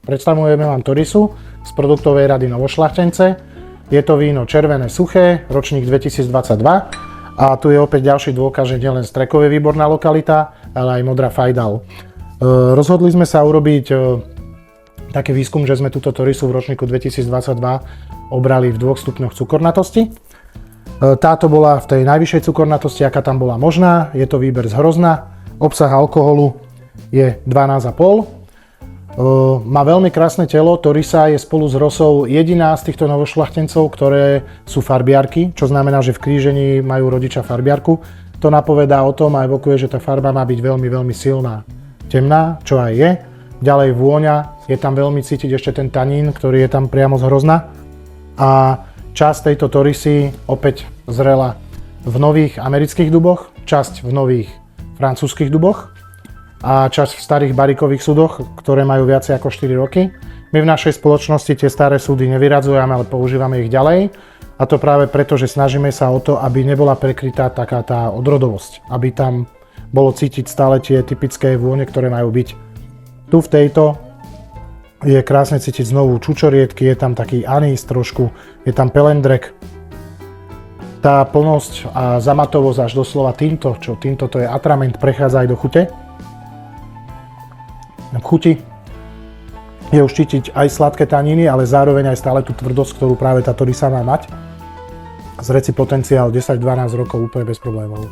Predstavujeme vám Torisu z produktovej rady Novošľachtence. Je to víno červené suché, ročník 2022. A tu je opäť ďalší dôkaz, že nielen Strekov je výborná lokalita, ale aj Modrá Fajdal. Rozhodli sme sa urobiť taký výskum, že sme túto Torisu v ročníku 2022 obrali v 2 stupňoch cukornatosti. Táto bola v tej najvyššej cukornatosti, aká tam bola možná. Je to výber z hrozna. Obsah alkoholu je 12,5. Má veľmi krásne telo. Torisa je spolu s Rosou jediná z týchto novošľachtencov, ktoré sú farbiarky, čo znamená, že v krížení majú rodiča farbiarku. To napovedá o tom a evokuje, že tá farba má byť veľmi, veľmi silná. Temná, čo aj je. Ďalej vôňa, je tam veľmi cítiť ešte ten tanín, ktorý je tam priamo z hrozna. A časť tejto Torisy opäť zrela v nových amerických duboch, časť v nových francúzskych duboch a časť v starých barikových súdoch, ktoré majú viacej ako 4 roky. My v našej spoločnosti tie staré súdy nevyradzujeme, ale používame ich ďalej. A to práve preto, že snažíme sa o to, aby nebola prekrytá taká tá odrodovosť. Aby tam bolo cítiť stále tie typické vône, ktoré majú byť. Tu v tejto je krásne cítiť znovu čučoriedky, je tam taký anís trošku, je tam pelendrek. Tá plnosť a zamatovosť až doslova týmto, čo týmto to je atrament, prechádza aj do chute. V chuti je už cítiť aj sladké taniny, ale zároveň aj stále tú tvrdosť, ktorú práve tá Torisa má mať. Z reci potenciál 10-12 rokov úplne bez problémov.